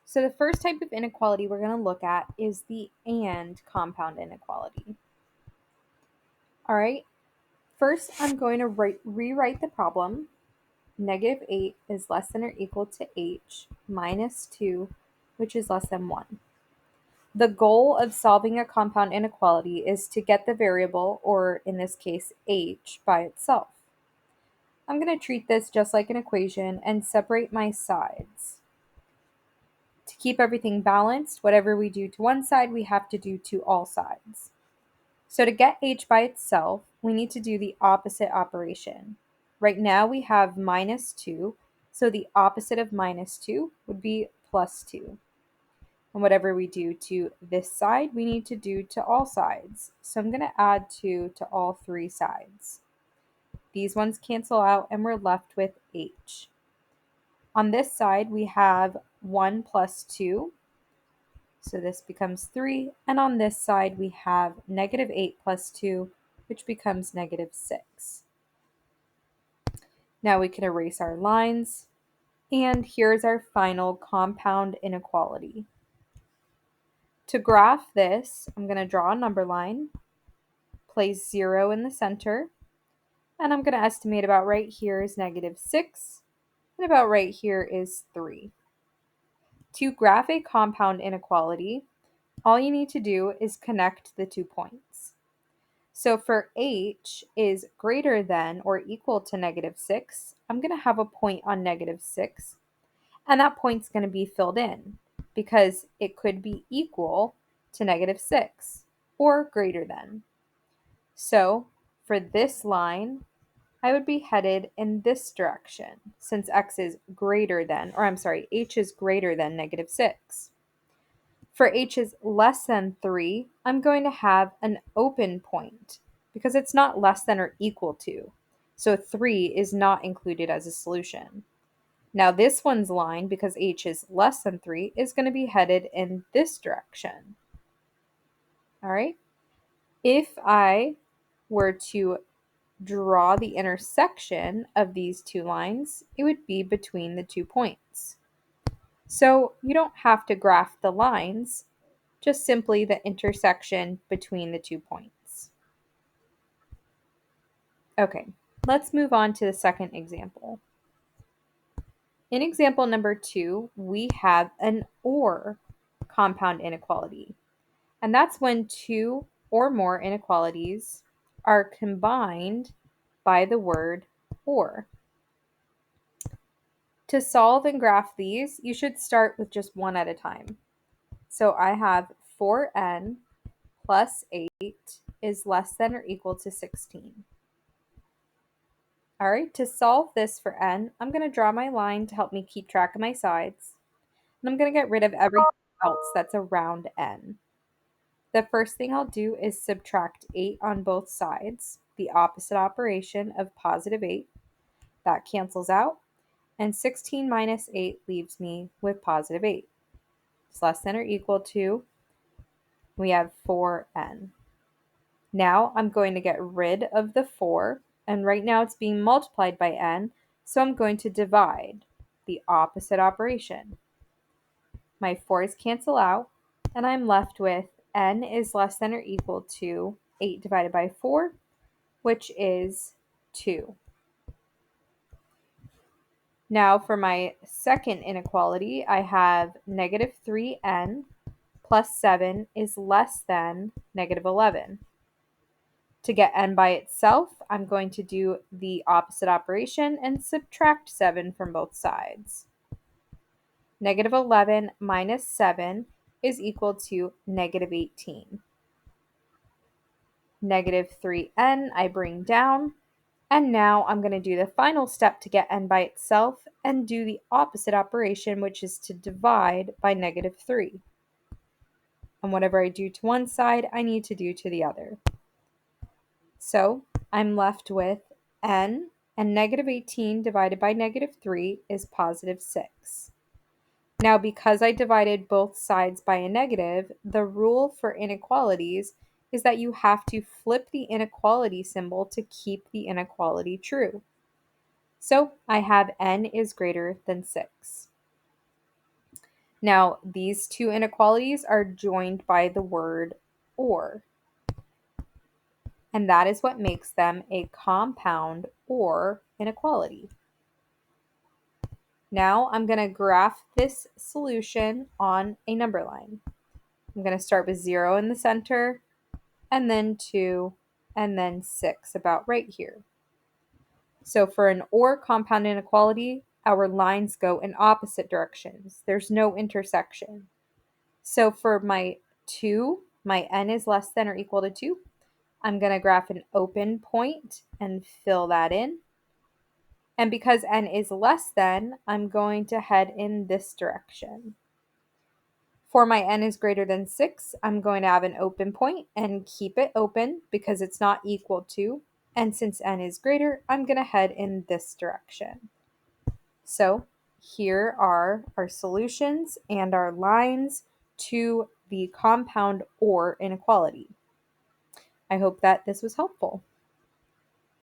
So the first type of inequality we're going to look at is the and compound inequality. All right, first I'm going to rewrite the problem. Negative 8 is less than or equal to h minus 2, which is less than 1. The goal of solving a compound inequality is to get the variable, or in this case, h, by itself. I'm going to treat this just like an equation and separate my sides. To keep everything balanced, whatever we do to one side, we have to do to all sides. So to get h by itself, we need to do the opposite operation. Right now we have minus 2, so the opposite of minus 2 would be plus 2. And whatever we do to this side, we need to do to all sides. So I'm going to add 2 to all three sides. These ones cancel out and we're left with h. On this side, we have 1 plus 2, so this becomes 3. And on this side, we have negative 8 plus 2, which becomes negative 6. Now we can erase our lines. And here's our final compound inequality. To graph this, I'm going to draw a number line, place 0 in the center, and I'm going to estimate about right here is negative 6, and about right here is 3. To graph a compound inequality, all you need to do is connect the 2 points. So for h is greater than or equal to negative 6, I'm going to have a point on negative 6, and that point's going to be filled in because it could be equal to negative 6 or greater than. So for this line, I would be headed in this direction since h is greater than negative 6. For h is less than 3, I'm going to have an open point because it's not less than or equal to. So 3 is not included as a solution. Now this one's line, because h is less than 3, is going to be headed in this direction. All right. If I were to draw the intersection of these two lines, it would be between the 2 points. So you don't have to graph the lines, just simply the intersection between the 2 points. Okay, let's move on to the second example. In example number 2, we have an or compound inequality, and that's when 2 or more inequalities are combined by the word or. To solve and graph these, you should start with just one at a time. So I have 4n plus 8 is less than or equal to 16. All right, to solve this for n, I'm going to draw my line to help me keep track of my sides. And I'm going to get rid of everything else that's around n. The first thing I'll do is subtract 8 on both sides, the opposite operation of positive 8. That cancels out, and 16 minus 8 leaves me with positive 8. It's less than or equal to, we have 4n. Now I'm going to get rid of the 4, and right now it's being multiplied by n, so I'm going to divide, the opposite operation. My 4's cancel out, and I'm left with n is less than or equal to 8 divided by 4, which is 2. Now for my second inequality, I have negative 3n plus 7 is less than negative 11. To get n by itself, I'm going to do the opposite operation and subtract 7 from both sides. Negative 11 minus 7 is equal to negative 18. Negative 3n I bring down, and now I'm going to do the final step to get n by itself and do the opposite operation, which is to divide by negative 3. And whatever I do to one side, I need to do to the other. So I'm left with n, and negative 18 divided by negative 3 is positive 6. Now, because I divided both sides by a negative, the rule for inequalities is that you have to flip the inequality symbol to keep the inequality true. So I have n is greater than 6. Now, these two inequalities are joined by the word or, and that is what makes them a compound or inequality. Now I'm going to graph this solution on a number line. I'm going to start with 0 in the center, and then 2, and then 6 about right here. So for an or compound inequality, our lines go in opposite directions. There's no intersection. So for my 2, my n is less than or equal to 2. I'm going to graph an open point and fill that in. And because n is less than, I'm going to head in this direction. For my n is greater than 6, I'm going to have an open point and keep it open because it's not equal to. And since n is greater, I'm going to head in this direction. So here are our solutions and our lines to the compound or inequality. I hope that this was helpful.